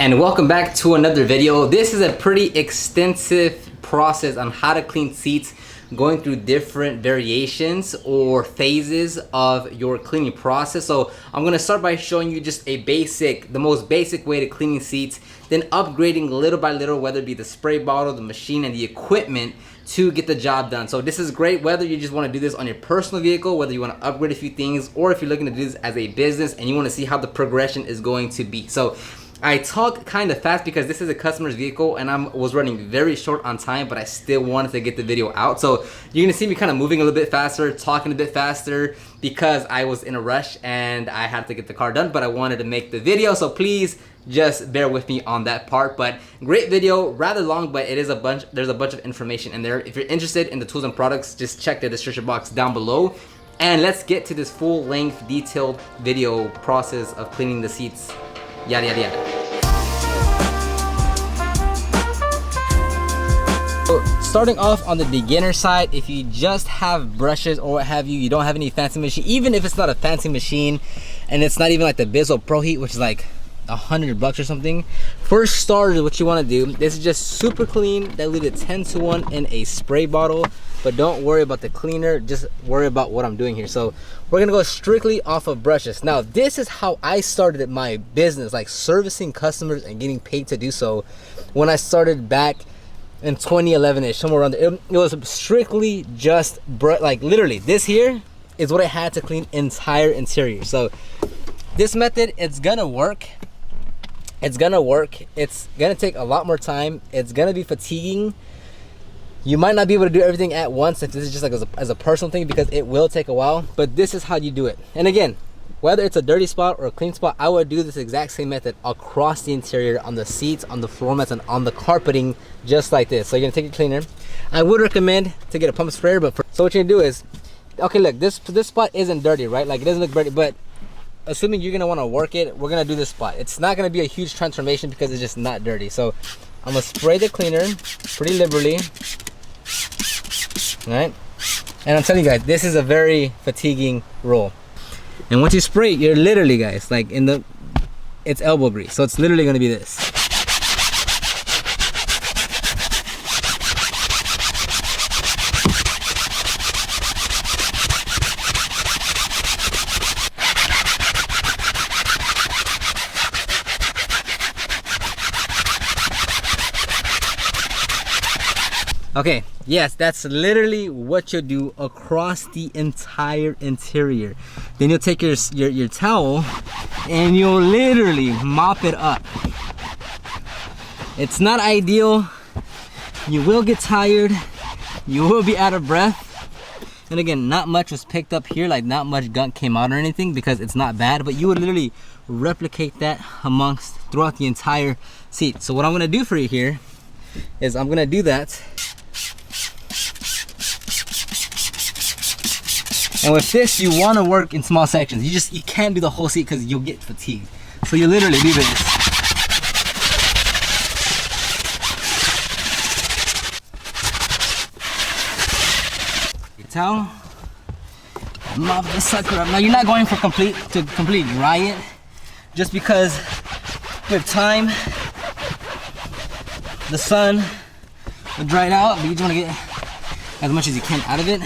And welcome back to another video. This is a pretty extensive process on how to clean seats, going through different variations or phases of your cleaning process. So I'm gonna start by showing you just the most basic way to cleaning seats, then upgrading little by little, whether it be the spray bottle, the machine, and the equipment to get the job done. So this is great whether you just want to do this on your personal vehicle, whether you want to upgrade a few things, or if you're looking to do this as a business and you want to see how the progression is going to be. So I talk kind of fast because this is a customer's vehicle and I was running very short on time, but I still wanted to get the video out. So you're gonna see me kind of moving a little bit faster, talking a bit faster, because I was in a rush and I had to get the car done, but I wanted to make the video. So please just bear with me on that part. But great video, rather long, but it is there's a bunch of information in there. If you're interested in the tools and products, just check the description box down below. And let's get to this full length detailed video process of cleaning the seats. Yada yada yada. So starting off on the beginner side, if you just have brushes or what have you, you don't have any fancy machine, even if it's not a fancy machine and it's not even like the Bizzle Pro Heat, which is like $100 or something. First starters, what you want to do, this is just super clean, diluted 10-to-1 in a spray bottle, but don't worry about the cleaner, just worry about what I'm doing here. So we're gonna go strictly off of brushes. Now this is how I started my business, like servicing customers and getting paid to do so, when I started back in 2011ish, somewhere around there. It was strictly just like literally this here is what I had to clean entire interior. So this method, it's gonna work. It's gonna take a lot more time. It's gonna be fatiguing. You might not be able to do everything at once if this is just like as a personal thing, because it will take a while, but this is how you do it. And again, whether it's a dirty spot or a clean spot, I would do this exact same method across the interior, on the seats, on the floor mats, and on the carpeting, just like this. So you're gonna take your cleaner. I would recommend to get a pump sprayer, but so what you're gonna do is, okay, look, this spot isn't dirty, right? Like it doesn't look dirty, but assuming you're gonna wanna work it, we're gonna do this spot. It's not gonna be a huge transformation because it's just not dirty. So I'm gonna spray the cleaner pretty liberally, all right? And I'm telling you guys, this is a very fatiguing roll. And once you spray it, you're literally, guys, like it's elbow grease. So it's literally gonna be this. Okay, yes, that's literally what you'll do across the entire interior. Then you'll take your towel and you'll literally mop it up. It's not ideal. You will get tired. You will be out of breath. And again, not much was picked up here, like not much gunk came out or anything, because it's not bad, but you would literally replicate that throughout the entire seat. So what I'm gonna do for you here is I'm gonna do that. And with this, you want to work in small sections. You can't do the whole seat because you'll get fatigued. So you literally do this. Your towel, mop this sucker up. Now you're not going for complete dry it, just because with time, the sun will dry it out, but you just want to get as much as you can out of it.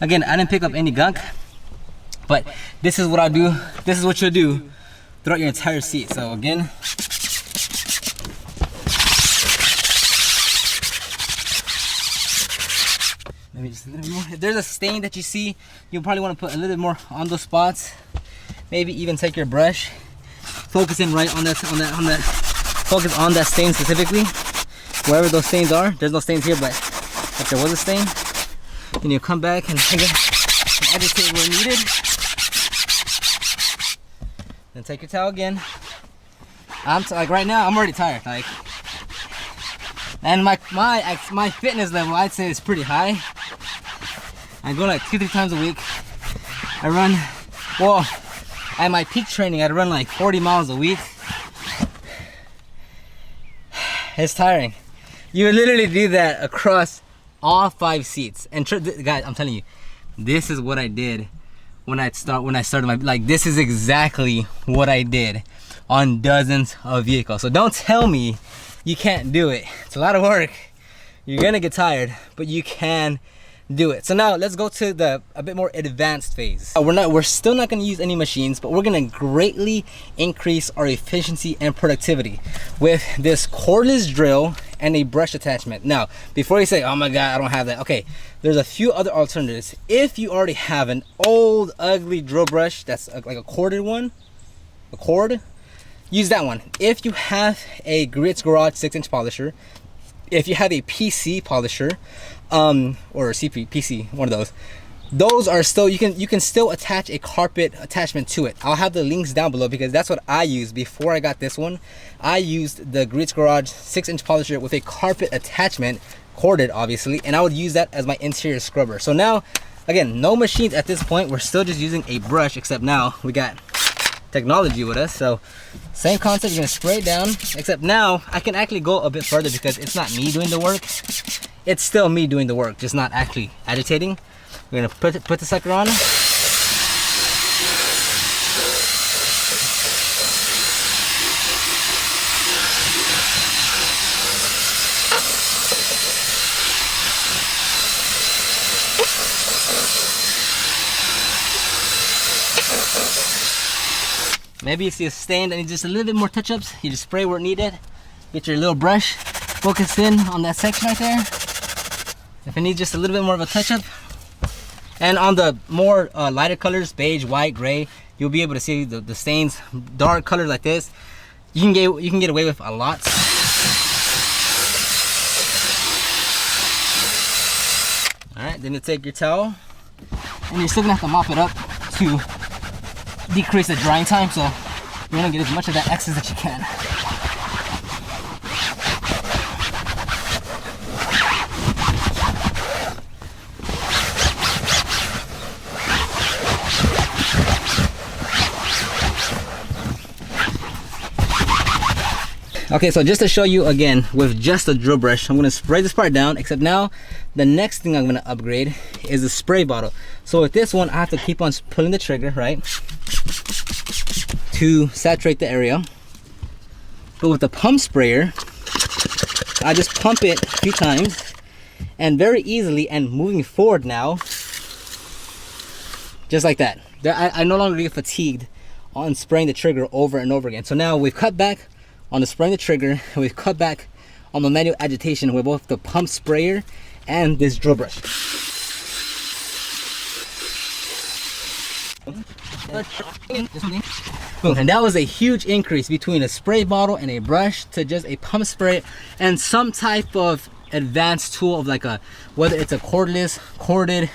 Again, I didn't pick up any gunk, but this is what I do. This is what you'll do throughout your entire seat. So again, maybe just a little more. If there's a stain that you see, you'll probably want to put a little bit more on those spots. Maybe even take your brush, focus in right on that, focus on that stain specifically, wherever those stains are. There's no stains here, but if there was a stain, then you'll come back and again, agitate where needed. Then take your towel again. Like right now, I'm already tired. Like, and my fitness level, I'd say, is pretty high. I go like 2-3 times a week. I run, well, at my peak training, I'd run like 40 miles a week. It's tiring. You would literally do that across all 5 seats. And guys, I'm telling you, this is what I did when I started my, like, this is exactly what I did on dozens of vehicles. So don't tell me you can't do it. It's a lot of work. You're gonna get tired, but you can do it. So now let's go to a bit more advanced phase. We're still not gonna use any machines, but we're gonna greatly increase our efficiency and productivity with this cordless drill and a brush attachment. Now, before you say, oh my God, I don't have that. Okay, there's a few other alternatives. If you already have an old, ugly drill brush that's like a corded one, use that one. If you have a Grits Garage 6-inch polisher, if you have a PC polisher, or CP, PC, one of those are still, you can still attach a carpet attachment to it. I'll have the links down below because that's what I used before I got this one. I used the Grits Garage 6-inch polisher with a carpet attachment, corded obviously, and I would use that as my interior scrubber. So now, again, no machines at this point. We're still just using a brush, except now we got technology with us. So same concept, you're gonna spray it down, except now I can actually go a bit further because it's not me doing the work. It's still me doing the work, just not actually agitating. We're gonna put the sucker on. Maybe you see a stain that needs just a little bit more touch-ups. You just spray where needed. Get your little brush, focus in on that section right there. If it needs just a little bit more of a touch-up. And on the more lighter colors, beige, white, gray, you'll be able to see the stains. Dark colors like this, you can get away with a lot. All right, then you take your towel, and you're still gonna have to mop it up to decrease the drying time, so you're gonna get as much of that excess that you can. Okay, so just to show you again, with just a drill brush, I'm gonna spray this part down, except now the next thing I'm gonna upgrade is the spray bottle. So with this one, I have to keep on pulling the trigger, right, to saturate the area. But with the pump sprayer, I just pump it a few times, and very easily, and moving forward now, just like that. I no longer get fatigued on spraying the trigger over and over again. So now we've cut back on the spraying the trigger, and we've cut back on the manual agitation with both the pump sprayer and this drill brush. Boom. And that was a huge increase between a spray bottle and a brush to just a pump spray and some type of advanced tool of like whether it's a cordless, corded,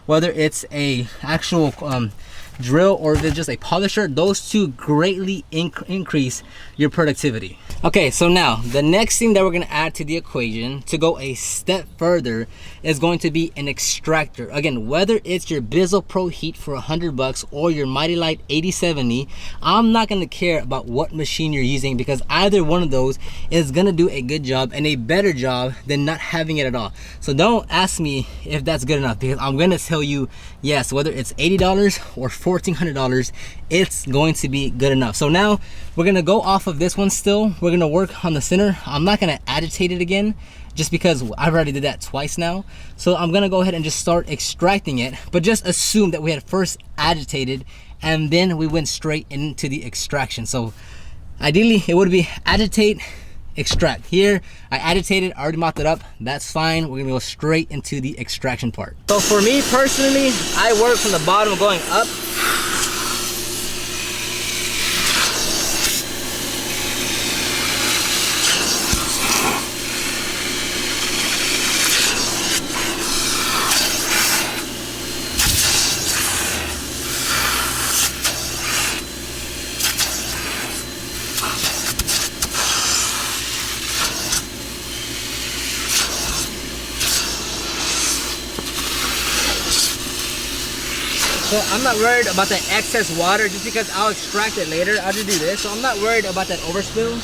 whether it's a actual drill, or if it's just a polisher. Those two greatly increase your productivity. Okay, so now the next thing that we're going to add to the equation to go a step further is going to be an extractor. Again, whether it's your Bizzle Pro Heat for $100 or your Mighty Light 8070, I'm not going to care about what machine you're using, because either one of those is going to do a good job and a better job than not having it at all. So don't ask me if that's good enough, because I'm going to tell you yes, whether it's $80 or $1,400, it's going to be good enough. So now we're going to go off of this one still. We're going to work on the center. I'm not going to agitate it again, just because I've already did that twice now. So I'm gonna go ahead and just start extracting it, but just assume that we had first agitated and then we went straight into the extraction. So ideally it would be agitate, extract. Here I agitated, I already mopped it up, that's fine. We're gonna go straight into the extraction part. So for me personally, I work from the bottom going up. So I'm not worried about the excess water, just because I'll extract it later. I'll just do this. So I'm not worried about that overspill.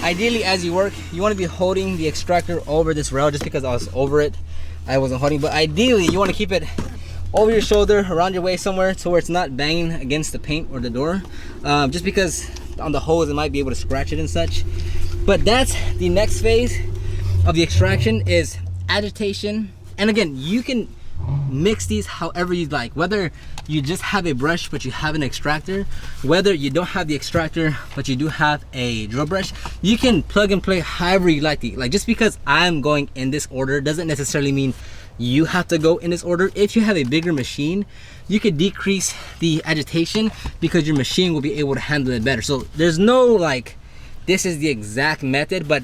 Ideally, as you work, you want to be holding the extractor over this rail. Just because I was over it, I wasn't holding. But ideally, you want to keep it over your shoulder, around your waist somewhere, to where it's not banging against the paint or the door. Just because on the hose, it might be able to scratch it and such. But that's the next phase of the extraction, is agitation. And again, you can mix these however you'd like, whether you just have a brush but you have an extractor, whether you don't have the extractor but you do have a drill brush. You can plug and play however you like. Like, just because I'm going in this order doesn't necessarily mean you have to go in this order. If you have a bigger machine, you could decrease the agitation because your machine will be able to handle it better. So there's no like, this is the exact method, but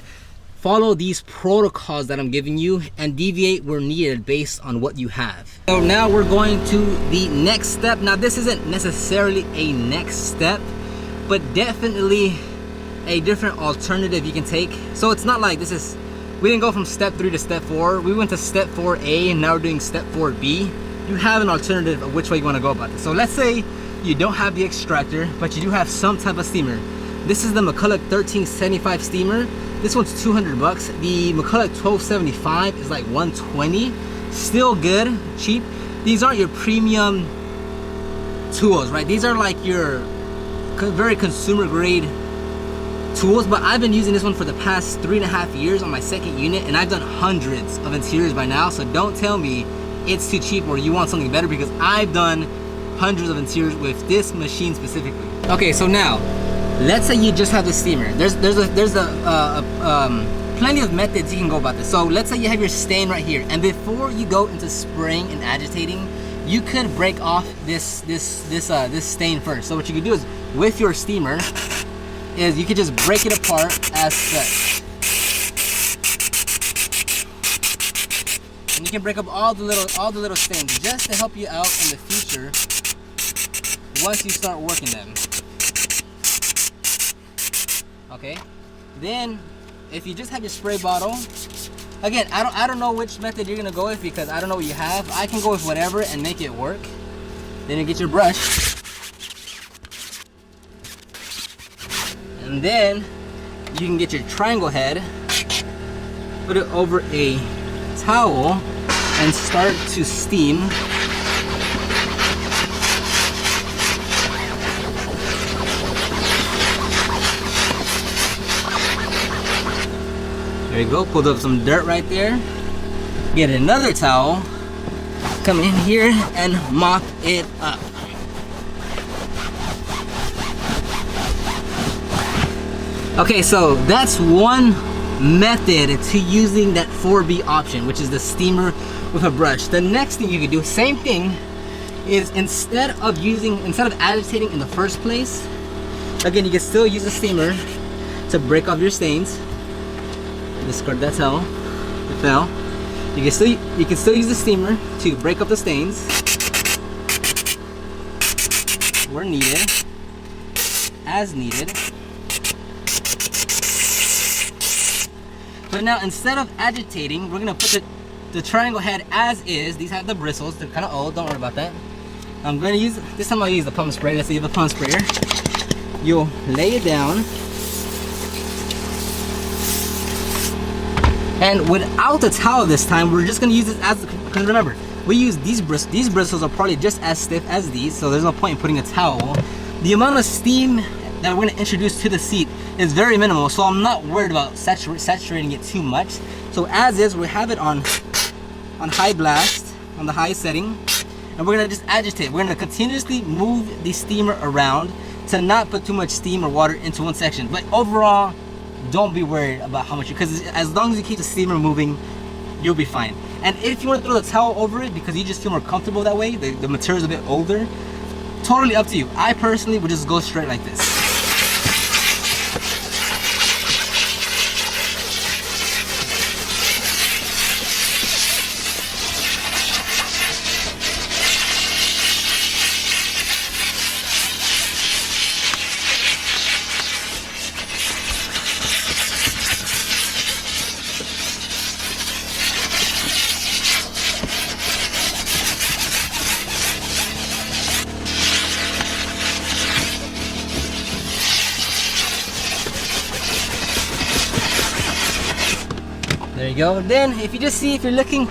follow these protocols that I'm giving you and deviate where needed based on what you have. So now we're going to the next step. Now this isn't necessarily a next step, but definitely a different alternative you can take. So it's not like this is, we didn't go from step 3 to step 4. We went to step 4A and now we're doing step 4B. You have an alternative of which way you want to go about this. So let's say you don't have the extractor, but you do have some type of steamer. This is the McCulloch 1375 steamer. This one's 200 bucks. The McCulloch 1275 is like 120. Still good, cheap. These aren't your premium tools, right? These are like your very consumer grade tools, but I've been using this one for the past 3.5 years on my second unit, and I've done hundreds of interiors by now. So don't tell me it's too cheap or you want something better, because I've done hundreds of interiors with this machine specifically. Okay, so now let's say you just have the steamer. There's plenty of methods you can go about this. So let's say you have your stain right here, and before you go into spraying and agitating, you could break off this stain first. So what you could do is, with your steamer, is you could just break it apart as such, and you can break up all the little stains just to help you out in the future once you start working them. Okay, then if you just have your spray bottle, again, I don't know which method you're gonna go with because I don't know what you have. I can go with whatever and make it work. Then you get your brush, and then you can get your triangle head, put it over a towel, and start to steam. There you go, pulled up some dirt right there. Get another towel, come in here and mop it up. Okay, so that's one method to using that 4B option, which is the steamer with a brush. The next thing you can do, same thing, is instead of agitating in the first place, again, you can still use the steamer to break off your stains. Discard that towel, it fell. You can still use the steamer to break up the stains where needed, as needed. But now, instead of agitating, we're gonna put the triangle head as is. These have the bristles, they're kind of old, don't worry about that. I'm gonna use, this time I'll use the pump spray. Let's say you have a pump sprayer. You'll lay it down, and without the towel this time, we're just gonna use it as, because remember, we use these bristles. These bristles are probably just as stiff as these, so there's no point in putting a towel. The amount of steam that we're gonna introduce to the seat is very minimal, so I'm not worried about saturating it too much. So as is, we have it on high blast, on the high setting, and we're gonna just agitate. We're gonna continuously move the steamer around to not put too much steam or water into one section. But overall, don't be worried about how much, because as long as you keep the steamer moving, you'll be fine. And if you want to throw the towel over it because you just feel more comfortable that way, the material's a bit older, totally up to you. I personally would just go straight like this. There you go. Then if you just see, if you're looking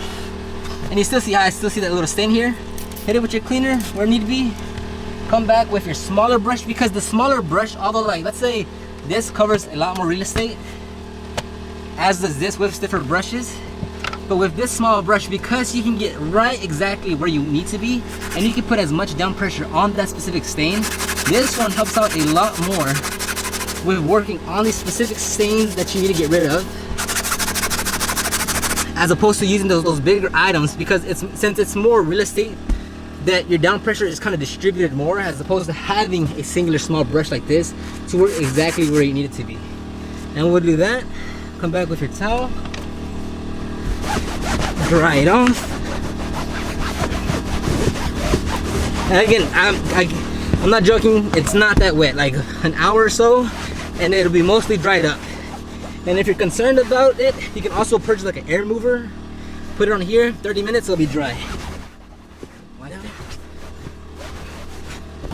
and you still see, I still see that little stain here, hit it with your cleaner where it need to be. Come back with your smaller brush, because the smaller brush, although like let's say this covers a lot more real estate, as does this with stiffer brushes, but with this small brush, because you can get right exactly where you need to be and you can put as much down pressure on that specific stain, this one helps out a lot more with working on these specific stains that you need to get rid of, as opposed to using those bigger items, because since it's more real estate, that your down pressure is kind of distributed more, as opposed to having a singular small brush like this to work exactly where you need it to be. And we'll do that. Come back with your towel, dry it off. And again, I'm not joking, it's not that wet, like an hour or so and it'll be mostly dried up. And if you're concerned about it, you can also purchase like an air mover, put it on here, 30 minutes, it'll be dry.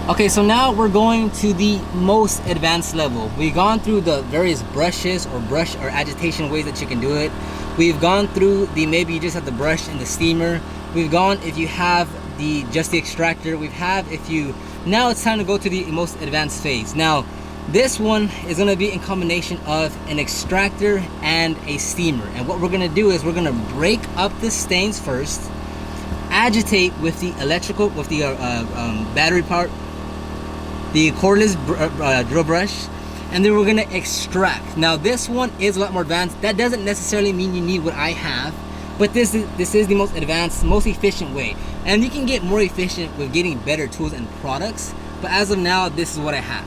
Okay, so now we're going to the most advanced level. We've gone through the various brushes or brush or agitation ways that you can do it. We've gone through the maybe you just have the brush and the steamer. We've gone if you have just the extractor. Now it's time to go to the most advanced phase. Now this one is going to be in combination of an extractor and a steamer. And what we're going to do is we're going to break up the stains first, agitate with the electrical, with the battery part, the cordless drill brush, and then we're gonna extract. Now this one is a lot more advanced. That doesn't necessarily mean you need what I have, but this is the most advanced, most efficient way. And you can get more efficient with getting better tools and products, but as of now, this is what I have.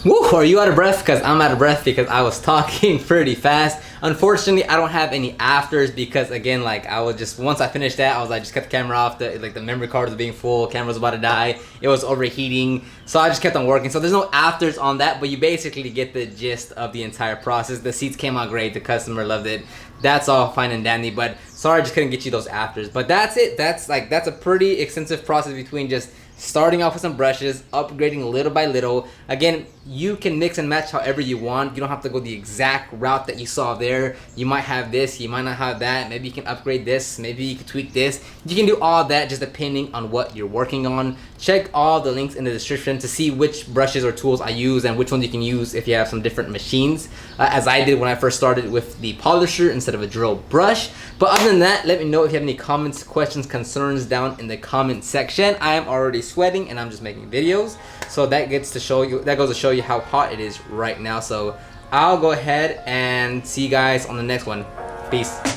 Woo, are you out of breath? Because I'm out of breath because I was talking pretty fast. Unfortunately, I don't have any afters because again, like I was just, once I finished that, I was like, just cut the camera off. The memory card was being full, camera was about to die. It was overheating. So I just kept on working. So there's no afters on that, but you basically get the gist of the entire process. The seats came out great. The customer loved it. That's all fine and dandy, but sorry I just couldn't get you those afters. But that's it. That's a pretty extensive process between just starting off with some brushes, upgrading little by little. Again, you can mix and match however you want. You don't have to go the exact route that you saw there. You might have this, you might not have that. Maybe you can upgrade this, maybe you can tweak this. You can do all that just depending on what you're working on. Check all the links in the description to see which brushes or tools I use and which ones you can use if you have some different machines, as I did when I first started with the polisher instead of a drill brush. But other than that, let me know if you have any comments, questions, concerns down in the comment section. I am already sweating and I'm just making videos, so that goes to show you how hot it is right now. So I'll go ahead and see you guys on the next one. Peace.